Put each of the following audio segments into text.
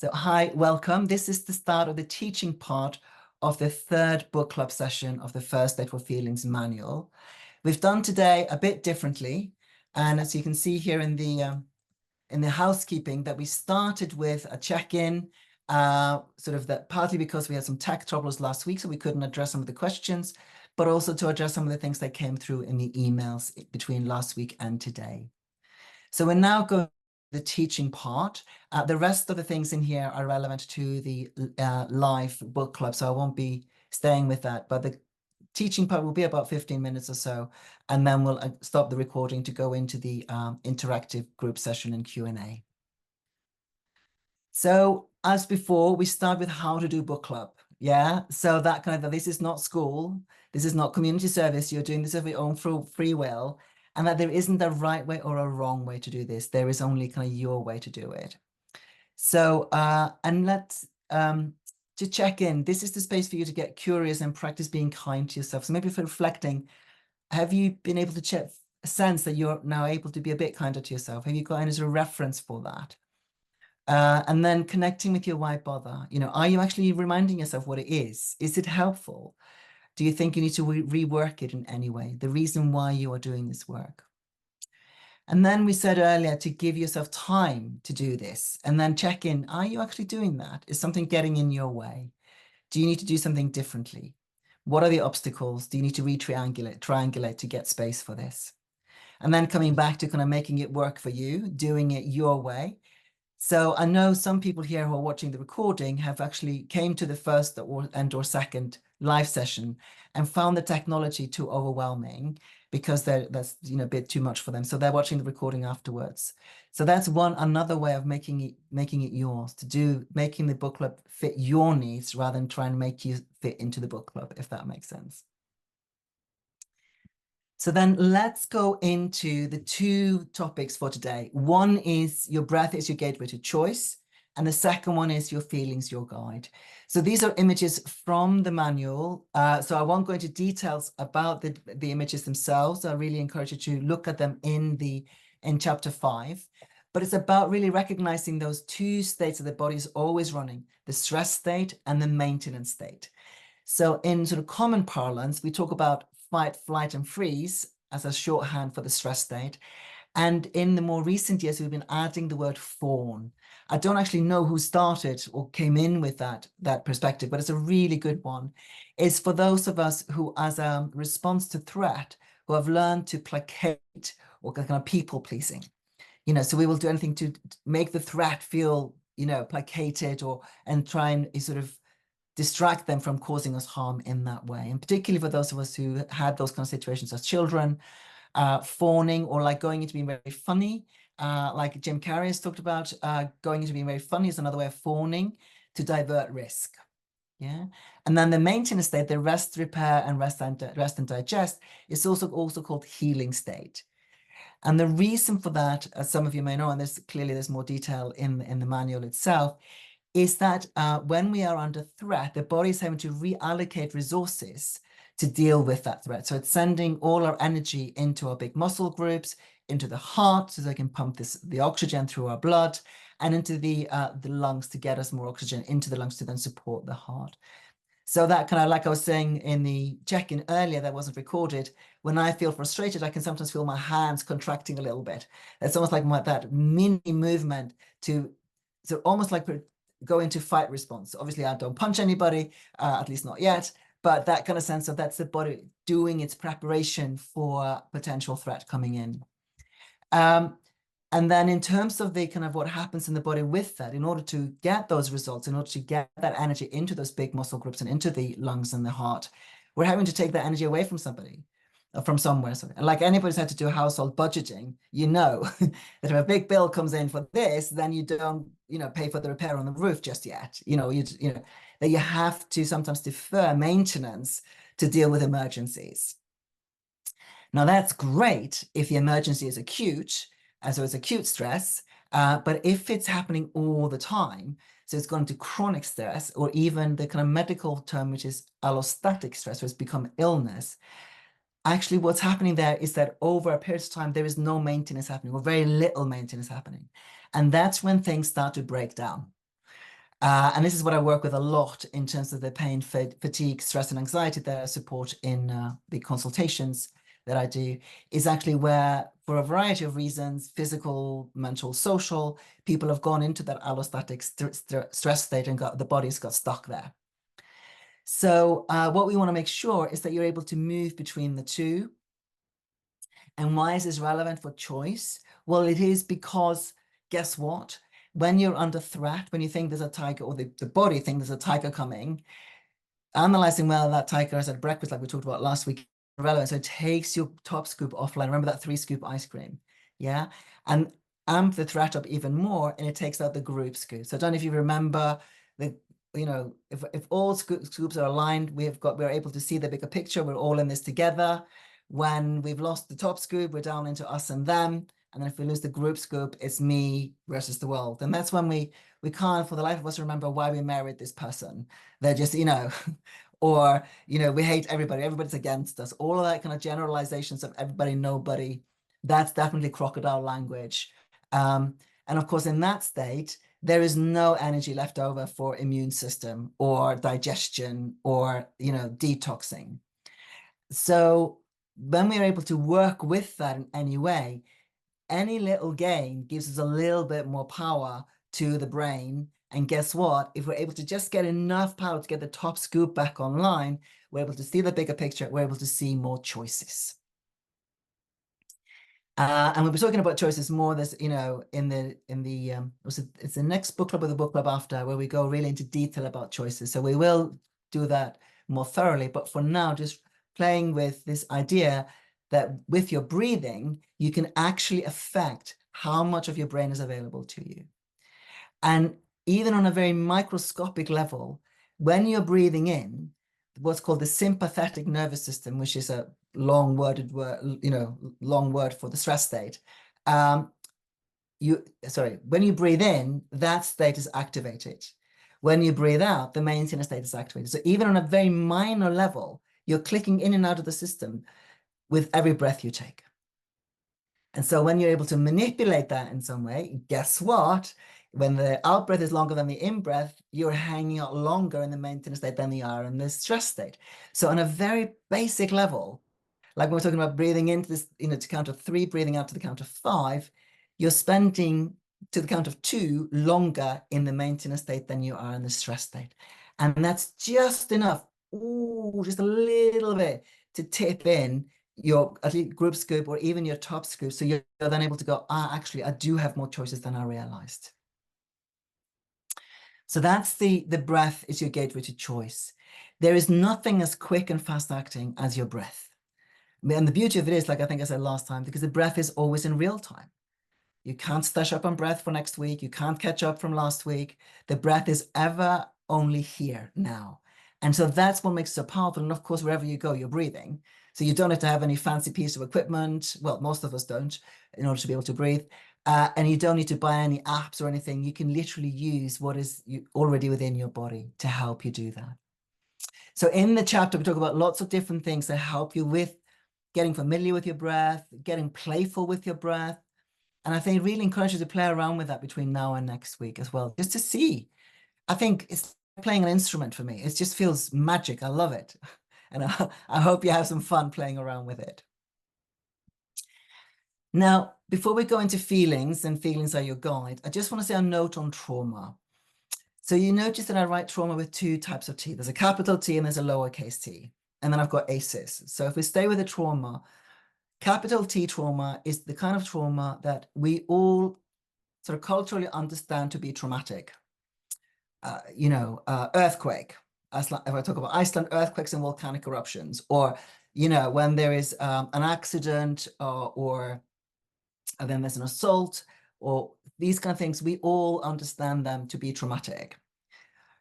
So hi, welcome. This is the start of the teaching part of the third book club session of the First Aid for Feelings manual. We've done today a bit differently. And as you can see here in the housekeeping, that we started with a check-in, sort of that partly because we had some tech troubles last week, so we couldn't address some of the questions, but also to address some of the things that came through in the emails between last week and today. So we're now going to the teaching part. The rest of the things in here are relevant to the live book club, so I won't be staying with that. But the teaching part will be about 15 minutes or so, and then we'll stop the recording to go into the interactive group session and Q&A. So as before, we start with how to do book club. Yeah, so that kind of, this is not school, this is not community service, you're doing this of your own free will, and that there isn't a right way or a wrong way to do this. There is only kind of your way to do it. So, and let's, to check in, this is the space for you to get curious and practice being kind to yourself. So maybe for reflecting, have you been able to sense that you're now able to be a bit kinder to yourself? Have you got any sort of reference for that? And then connecting with your why bother. You know, are you actually reminding yourself what it is? Is it helpful? Do you think you need to rework it in any way? The reason why you are doing this work. And then we said earlier to give yourself time to do this and then check in. Are you actually doing that? Is something getting in your way? Do you need to do something differently? What are the obstacles? Do you need to triangulate to get space for this? And then coming back to kind of making it work for you, doing it your way. So I know some people here who are watching the recording have actually came to the first or second live session and found the technology too overwhelming because that's a bit too much for them. So they're watching the recording afterwards. So that's another way of making it yours, making the book club fit your needs rather than trying to make you fit into the book club, if that makes sense. So then let's go into the two topics for today. One is your breath is your gateway to choice. And the second one is your feelings, your guide. So these are images from the manual. So I won't go into details about the images themselves. I really encourage you to look at them in chapter 5. But it's about really recognizing those two states that the body is always running, the stress state and the maintenance state. So in sort of common parlance, we talk about fight, flight, and freeze as a shorthand for the stress state. And in the more recent years, we've been adding the word fawn. I don't actually know who started or came in with that perspective, but it's a really good one. It's for those of us who, as a response to threat, who have learned to placate or kind of people pleasing. So we will do anything to make the threat feel, placated and try and sort of distract them from causing us harm in that way. And particularly for those of us who had those kind of situations as children, fawning or like going into being very funny, like Jim Carrey has talked about, going into being very funny is another way of fawning to divert risk. Yeah. And then the maintenance state, the rest, repair, and rest and digest is also called healing state. And the reason for that, as some of you may know, and there's more detail in the manual itself, is that when we are under threat, the body is having to reallocate resources to deal with that threat. So it's sending all our energy into our big muscle groups, into the heart, so they can pump the oxygen through our blood, and into the lungs to get us more oxygen into the lungs to then support the heart. So that kind of, like I was saying in the check-in earlier that wasn't recorded, when I feel frustrated, I can sometimes feel my hands contracting a little bit. It's almost like that mini movement so almost like go into fight response. Obviously, I don't punch anybody, at least not yet, but that kind of sense of that's the body doing its preparation for potential threat coming in. And then in terms of the kind of what happens in the body with that, in order to get those results, in order to get that energy into those big muscle groups and into the lungs and the heart, we're having to take that energy away from somebody. From somewhere. Sorry. And like anybody's had to do household budgeting, that if a big bill comes in for this, then you don't, pay for the repair on the roof just yet. That you have to sometimes defer maintenance to deal with emergencies. Now that's great if the emergency is acute, and so it's acute stress, but if it's happening all the time, so it's gone to chronic stress, or even the kind of medical term, which is allostatic stress, where it's become illness, actually what's happening there is that over a period of time, there is no maintenance happening or very little maintenance happening. And that's when things start to break down. And this is what I work with a lot in terms of the pain, fatigue, stress, and anxiety that I support in the consultations that I do, is actually where, for a variety of reasons, physical, mental, social, people have gone into that allostatic stress state and the body's got stuck there. So what we want to make sure is that you're able to move between the two. And why is this relevant for choice? Well, it is because, guess what? When you're under threat, when you think there's a tiger, or the body thinks there's a tiger coming, analyzing whether that tiger is at breakfast, like we talked about last week, relevant. So it takes your top scoop offline. Remember that 3-scoop ice cream? Yeah. And amp the threat up even more, and it takes out the group scoop. So I don't know if you remember the, you know, if all scoops are aligned, we're able to see the bigger picture. We're all in this together. When we've lost the top scoop, we're down into us and them. And then if we lose the group scoop, it's me versus the world. And that's when we can't, for the life of us, remember why we married this person. They're just, you know, or, you know, we hate everybody. Everybody's against us. All of that kind of generalizations of everybody, nobody. That's definitely crocodile language. And of course, in that state, there is no energy left over for immune system or digestion or, you know, detoxing. So when we're able to work with that in any way, any little gain gives us a little bit more power to the brain. And guess what? If we're able to just get enough power to get the top scoop back online, we're able to see the bigger picture. We're able to see more choices. And we'll be talking about choices more. This, you know, it's the next book club or the book club after, where we go really into detail about choices. So we will do that more thoroughly. But for now, just playing with this idea that with your breathing, you can actually affect how much of your brain is available to you. And even on a very microscopic level, when you're breathing in, what's called the sympathetic nervous system, which is a long word, you know, long word for the stress state. When you breathe in, that state is activated. When you breathe out, the maintenance state is activated. So even on a very minor level, you're clicking in and out of the system with every breath you take. And so when you're able to manipulate that in some way, guess what? When the out breath is longer than the in breath, you're hanging out longer in the maintenance state than you are in the stress state. So on a very basic level, like when we're talking about breathing into this, you know, to count of 3, breathing out to the count of 5, you're spending to the count of 2 longer in the maintenance state than you are in the stress state. And that's just enough, just a little bit to tip in your at least group scoop or even your top scoop. So you're then able to go, actually, I do have more choices than I realized. So that's the breath is your gateway to choice. There is nothing as quick and fast acting as your breath. And the beauty of it is, like I think I said last time, because the breath is always in real time. You can't stash up on breath for next week. You can't catch up from last week. The breath is ever only here now. And so that's what makes it so powerful. And of course, wherever you go, you're breathing. So you don't have to have any fancy piece of equipment. Well, most of us don't, in order to be able to breathe. And you don't need to buy any apps or anything. You can literally use what is already within your body to help you do that. So in the chapter, we talk about lots of different things that help you with getting familiar with your breath, getting playful with your breath. And I think I really encourage you to play around with that between now and next week as well, just to see. I think it's playing an instrument for me. It just feels magic. I love it. And I hope you have some fun playing around with it. Now, before we go into feelings, and feelings are your guide, I just want to say a note on trauma. So you notice that I write trauma with 2 types of T. There's a capital T and there's a lowercase t. And then I've got ACEs. So if we stay with the trauma, capital T trauma is the kind of trauma that we all sort of culturally understand to be traumatic. Earthquake. If I talk about Iceland, earthquakes and volcanic eruptions, or, you know, when there is an accident or then there's an assault, or these kind of things, we all understand them to be traumatic.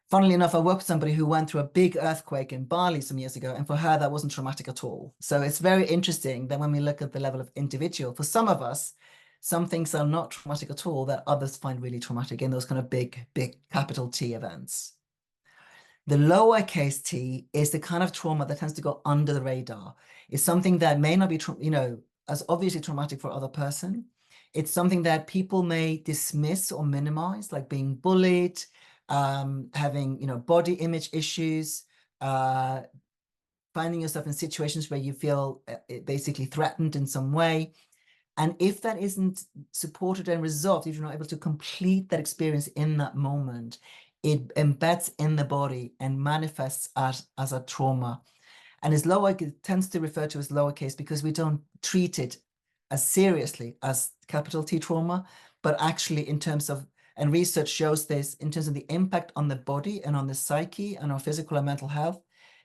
Funnily enough, I worked with somebody who went through a big earthquake in Bali some years ago, and for her, that wasn't traumatic at all. So it's very interesting that when we look at the level of individual, for some of us, some things are not traumatic at all that others find really traumatic in those kind of big capital T events. The lowercase t is the kind of trauma that tends to go under the radar. It's something that may not be, as obviously traumatic for other person. It's something that people may dismiss or minimize, like being bullied, having, body image issues, finding yourself in situations where you feel basically threatened in some way. And if that isn't supported and resolved, if you're not able to complete that experience in that moment, it embeds in the body and manifests as a trauma. And it tends to refer to as lowercase because we don't treat it as seriously as capital T trauma, but actually in terms of, and research shows this, in terms of the impact on the body and on the psyche and our physical and mental health,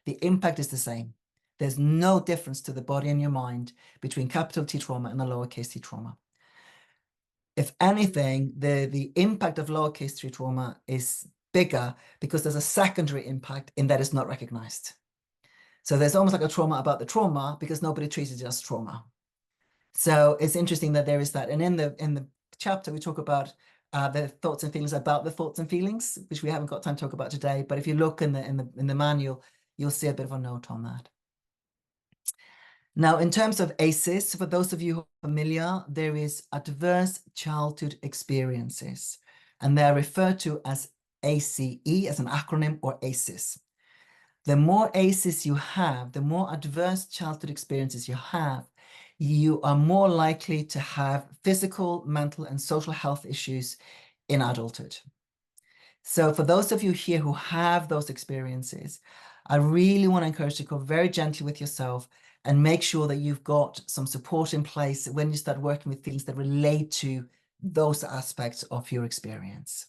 the impact is the same. There's no difference to the body and your mind between capital T trauma and the lowercase t trauma. If anything, the impact of lowercase t trauma is bigger because there's a secondary impact in that it's not recognized. So there's almost like a trauma about the trauma because nobody treats it as trauma. So it's interesting that there is that. And in the chapter, we talk about the thoughts and feelings about the thoughts and feelings, which we haven't got time to talk about today. But if you look in the manual, you'll see a bit of a note on that. Now, in terms of ACEs, for those of you who are familiar, there is adverse childhood experiences, and they're referred to as ACE as an acronym, or ACEs. The more ACEs you have, the more adverse childhood experiences you have, you are more likely to have physical, mental, and social health issues in adulthood. So for those of you here who have those experiences, I really want to encourage you to go very gently with yourself and make sure that you've got some support in place when you start working with things that relate to those aspects of your experience.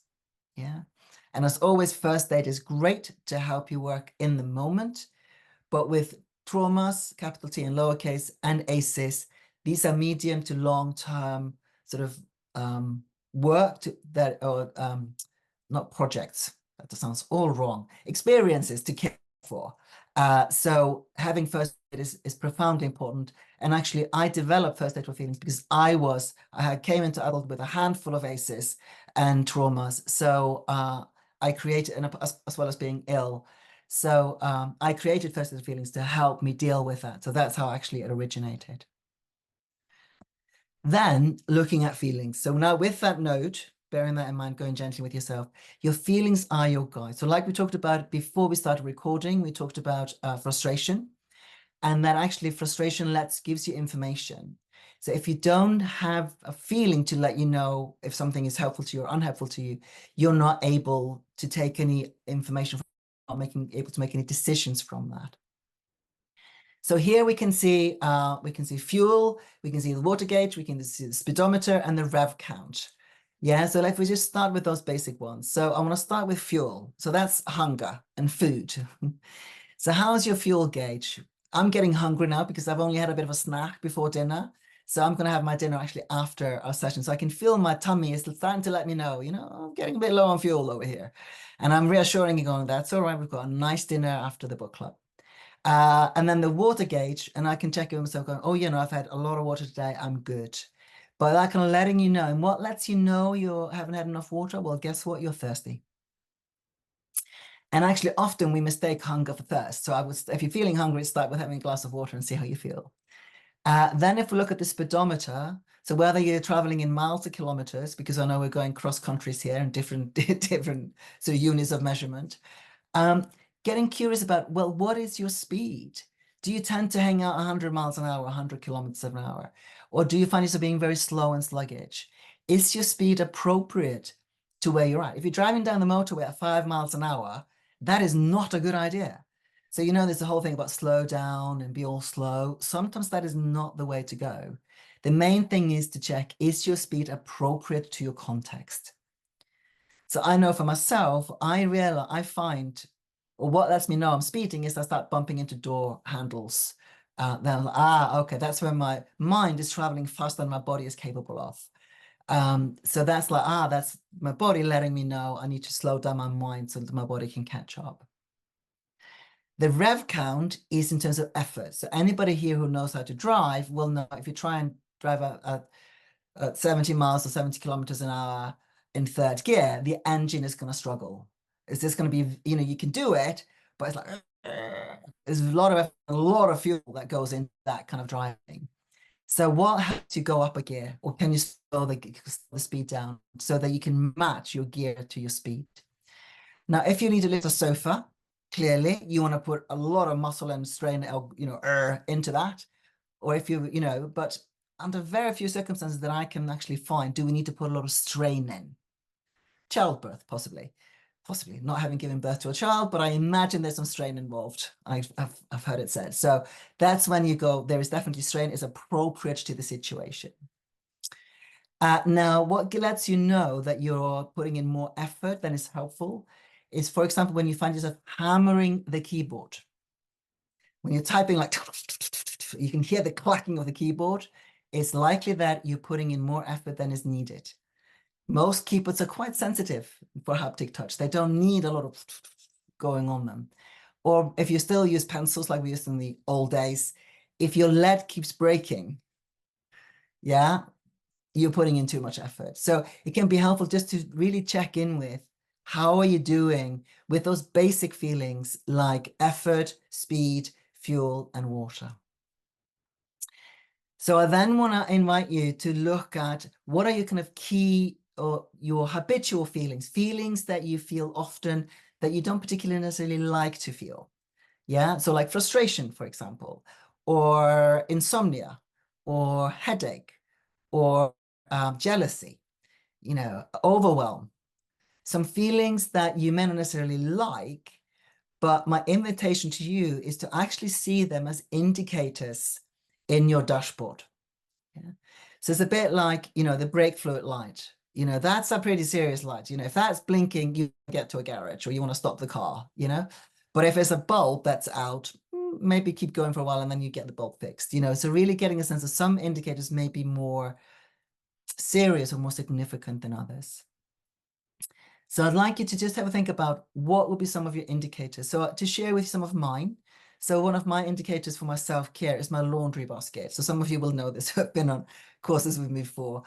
Yeah. And as always, first aid is great to help you work in the moment, but with traumas, capital T and lowercase, and ACEs, these are medium to long-term sort of not projects, that sounds all wrong, experiences to care for. So having first aid is profoundly important. And actually, I developed first aid for feelings because I came into adulthood with a handful of ACEs and traumas. So I created, and as well as being ill. So I created first aid for feelings to help me deal with that. So that's how actually it originated. Then looking at feelings. So now with that note, bearing that in mind, going gently with yourself, your feelings are your guide. So like we talked about before we started recording, we talked about frustration, and that actually frustration gives you information. So if you don't have a feeling to let you know if something is helpful to you or unhelpful to you, you're not able to take any information, not able to make any decisions from that. So here we can see fuel, we can see the water gauge, we can see the speedometer and the rev count. Yeah, so if we just start with those basic ones. So I want to start with fuel. So that's hunger and food. So how's your fuel gauge? I'm getting hungry now because I've only had a bit of a snack before dinner. So I'm going to have my dinner actually after our session. So I can feel my tummy is starting to let me know, I'm getting a bit low on fuel over here. And I'm reassuring you going, that's all right. We've got a nice dinner after the book club. And then the water gauge, and I can check it myself going, oh, I've had a lot of water today. I'm good. But that kind of letting you know. And what lets you know you haven't had enough water? Well, guess what? You're thirsty. And actually, often we mistake hunger for thirst. So if you're feeling hungry, start with having a glass of water and see how you feel. Then if we look at the speedometer, so whether you're traveling in miles or kilometers, because I know we're going cross countries here and different sort of units of measurement, getting curious about, well, what is your speed? Do you tend to hang out 100 miles an hour, 100 kilometers an hour? Or do you find yourself being very slow and sluggish? Is your speed appropriate to where you're at? If you're driving down the motorway at 5 miles an hour, that is not a good idea. So, there's the whole thing about slow down and be all slow. Sometimes that is not the way to go. The main thing is to check, is your speed appropriate to your context? So I know for myself, I find, or what lets me know I'm speeding is I start bumping into door handles. Then I'm like, okay, that's when my mind is traveling faster than my body is capable of. So that's like, that's my body letting me know I need to slow down my mind so that my body can catch up. The rev count is in terms of effort. So anybody here who knows how to drive will know if you try and drive at 70 miles or 70 kilometers an hour in third gear, the engine is going to struggle. It's just going to be, you can do it, but it's like, there's a lot of fuel that goes into that kind of driving. So what helps you go up a gear, or can you slow the speed down so that you can match your gear to your speed? Now, if you need to lift a sofa, clearly you want to put a lot of muscle and strain, into that. Or if but under very few circumstances that I can actually find, do we need to put a lot of strain in? Childbirth, possibly not having given birth to a child, but I imagine there's some strain involved. I've heard it said. So that's when you go, there is definitely strain, is appropriate to the situation. Now, what lets you know that you're putting in more effort than is helpful is, for example, when you find yourself hammering the keyboard. When you're typing, like, you can hear the clacking of the keyboard. It's likely that you're putting in more effort than is needed. Most keyboards are quite sensitive for haptic touch. They don't need a lot of going on them. Or if you still use pencils like we used in the old days, if your lead keeps breaking, yeah, you're putting in too much effort. So it can be helpful just to really check in with how are you doing with those basic feelings like effort, speed, fuel, and water. So I then want to invite you to look at what are your kind of key or your habitual feelings that you feel often that you don't particularly necessarily like to feel. Yeah, so like frustration, for example, or insomnia, or headache, or jealousy, overwhelm. Some feelings that you may not necessarily like, but my invitation to you is to actually see them as indicators in your dashboard. Yeah. So it's a bit like, the brake fluid light. That's a pretty serious light. If that's blinking, you get to a garage or you want to stop the car, But if it's a bulb that's out, maybe keep going for a while and then you get the bulb fixed, So really getting a sense of some indicators may be more serious or more significant than others. So I'd like you to just have a think about what would be some of your indicators. So to share with you some of mine. So one of my indicators for my self-care is my laundry basket. So some of you will know this who have been on courses with me before.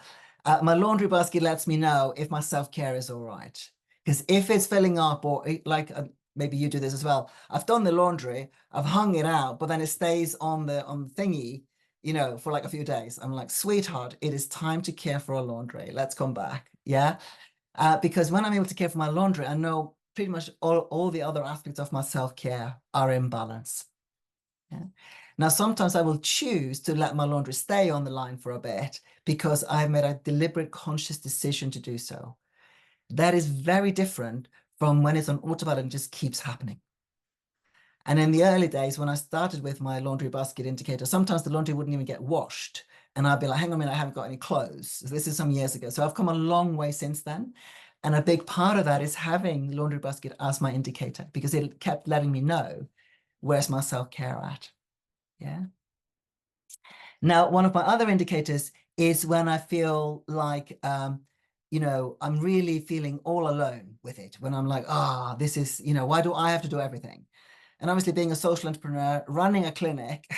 My laundry basket lets me know if my self-care is all right. Because if it's filling up, or maybe you do this as well. I've done the laundry, I've hung it out, but then it stays on the thingy, for like a few days. I'm like, sweetheart, it is time to care for a laundry. Let's come back. Yeah. Because when I'm able to care for my laundry, I know pretty much all the other aspects of my self-care are in balance. Yeah. Now, sometimes I will choose to let my laundry stay on the line for a bit because I've made a deliberate, conscious decision to do so. That is very different from when it's on autopilot and just keeps happening. And in the early days, when I started with my laundry basket indicator, sometimes the laundry wouldn't even get washed. And I'd be like, hang on a minute, I haven't got any clothes. This is some years ago. So I've come a long way since then. And a big part of that is having the laundry basket as my indicator because it kept letting me know where's my self-care at. Yeah. Now, one of my other indicators is when I feel like, I'm really feeling all alone with it. When I'm like, this is, why do I have to do everything? And obviously being a social entrepreneur, running a clinic,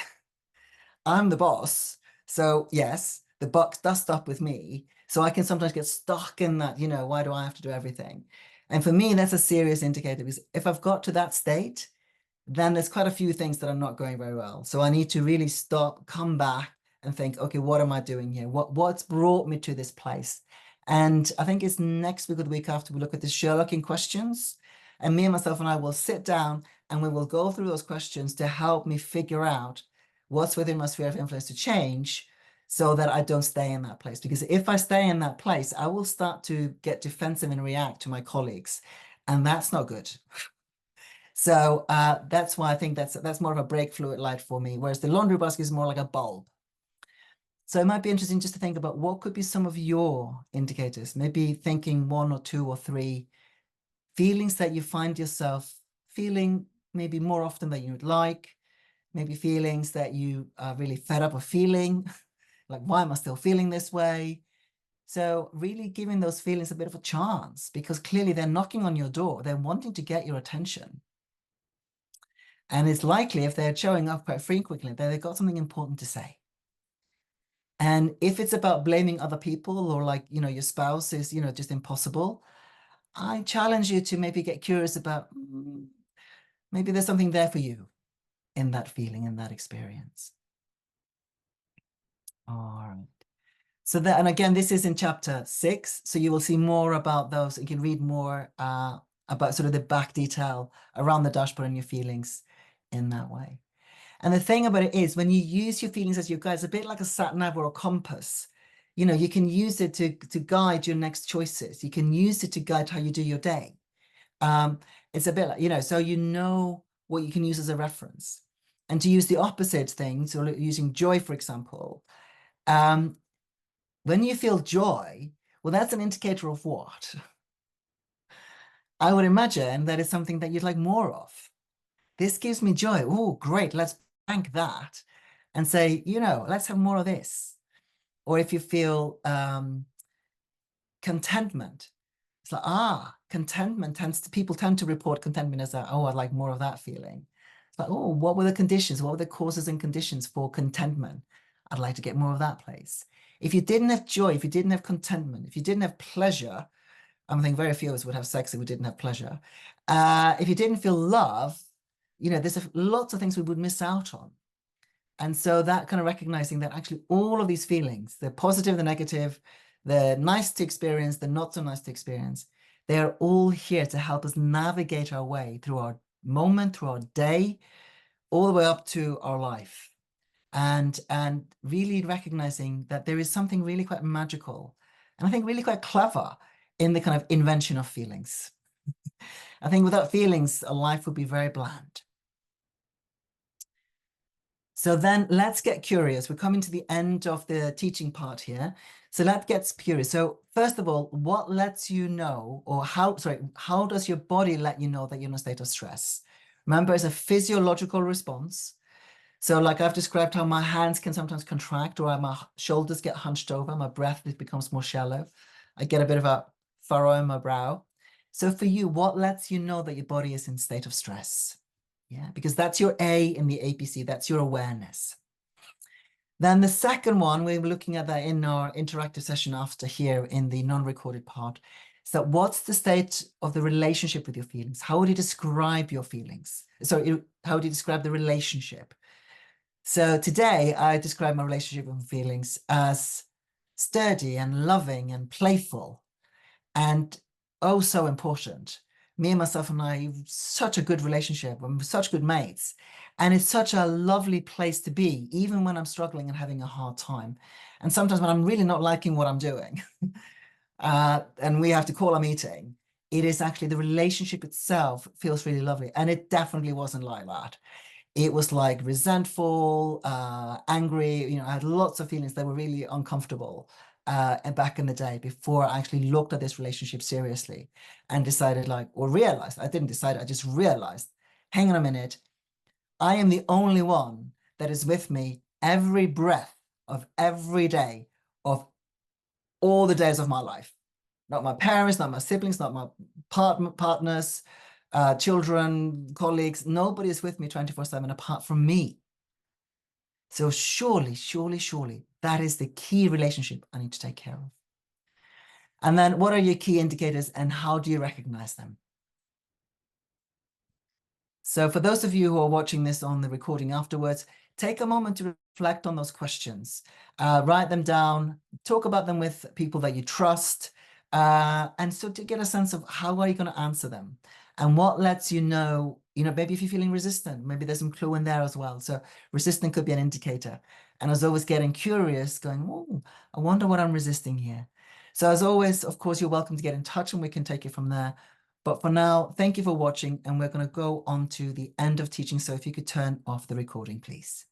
I'm the boss. So yes, the buck does stop with me. So I can sometimes get stuck in that, why do I have to do everything? And for me, that's a serious indicator because if I've got to that state, then there's quite a few things that are not going very well. So I need to really stop, come back and think, okay, what am I doing here? What's brought me to this place? And I think it's next week or the week after we look at the Sherlocking questions. And me and myself and I will sit down and we will go through those questions to help me figure out what's within my sphere of influence to change so that I don't stay in that place. Because if I stay in that place, I will start to get defensive and react to my colleagues. And that's not good. So that's why I think that's more of a brake fluid light for me, whereas the laundry basket is more like a bulb. So it might be interesting just to think about what could be some of your indicators, maybe thinking one or two or three feelings that you find yourself feeling maybe more often than you would like, maybe feelings that you are really fed up of feeling, like, why am I still feeling this way? So really giving those feelings a bit of a chance because clearly they're knocking on your door. They're wanting to get your attention. And it's likely if they're showing up quite frequently that they've got something important to say. And if it's about blaming other people or like, your spouse is, just impossible, I challenge you to maybe get curious about maybe there's something there for you in that feeling, in that experience. All right. So that, and again, this is in chapter 6. So you will see more about those. You can read more about sort of the back detail around the dashboard and your feelings in that way. And the thing about it is, when you use your feelings as your guide, it's a bit like a sat nav or a compass. You know, you can use it to guide your next choices. You can use it to guide how you do your day. It's a bit like, you know, so you know what you can use as a reference. And to use the opposite thing, so using joy, for example, when you feel joy, well, that's an indicator of what? I would imagine that it's something that you'd like more of. This gives me joy. Oh, great. Let's bank that and say, you know, let's have more of this. Or if you feel contentment, it's like, contentment people tend to report contentment as oh, I'd like more of that feeling. It's like, oh, what were the conditions? What were the causes and conditions for contentment? I'd like to get more of that place. If you didn't have joy, if you didn't have contentment, if you didn't have pleasure, I think very few of us would have sex if we didn't have pleasure. If you didn't feel love, you know, there's lots of things we would miss out on. And so that kind of recognizing that actually all of these feelings, the positive, the negative, the nice to experience, the not so nice to experience, they are all here to help us navigate our way through our moment, through our day, all the way up to our life. And really recognizing that there is something really quite magical and I think really quite clever in the kind of invention of feelings. I think without feelings, a life would be very bland. So then let's get curious. We're coming to the end of the teaching part here. So let's get curious. So first of all, what lets you know, or how does your body let you know that you're in a state of stress? Remember, it's a physiological response. So like I've described how my hands can sometimes contract or my shoulders get hunched over, my breath becomes more shallow. I get a bit of a furrow in my brow. So for you, what lets you know that your body is in state of stress? Yeah, because that's your A in the APC, that's your awareness. Then the second one, we were looking at that in our interactive session after here in the non-recorded part. So what's the state of the relationship with your feelings? How would you describe your feelings? So how would you describe the relationship? So today I describe my relationship with feelings as sturdy and loving and playful and oh so important. Me and myself and I have such a good relationship. We're such good mates. And it's such a lovely place to be, even when I'm struggling and having a hard time. And sometimes when I'm really not liking what I'm doing and we have to call a meeting, it is actually the relationship itself feels really lovely. And it definitely wasn't like that. It was like resentful, angry, you know, I had lots of feelings that were really uncomfortable and back in the day before I actually looked at this relationship seriously and decided I didn't decide, I just realized, hang on a minute, I am the only one that is with me every breath of every day of all the days of my life. Not my parents, not my siblings, not my partners, children, colleagues, nobody is with me 24/7 apart from me. So surely, that is the key relationship I need to take care of. And then what are your key indicators and how do you recognize them? So for those of you who are watching this on the recording afterwards, take a moment to reflect on those questions, write them down, talk about them with people that you trust, and so to get a sense of how are you going to answer them and what lets you know, maybe if you're feeling resistant, maybe there's some clue in there as well. So resistant could be an indicator. And as always, getting curious, going, oh, I wonder what I'm resisting here. So as always, of course, you're welcome to get in touch and we can take it from there. But for now, thank you for watching, and we're going to go on to the end of teaching. So if you could turn off the recording, please.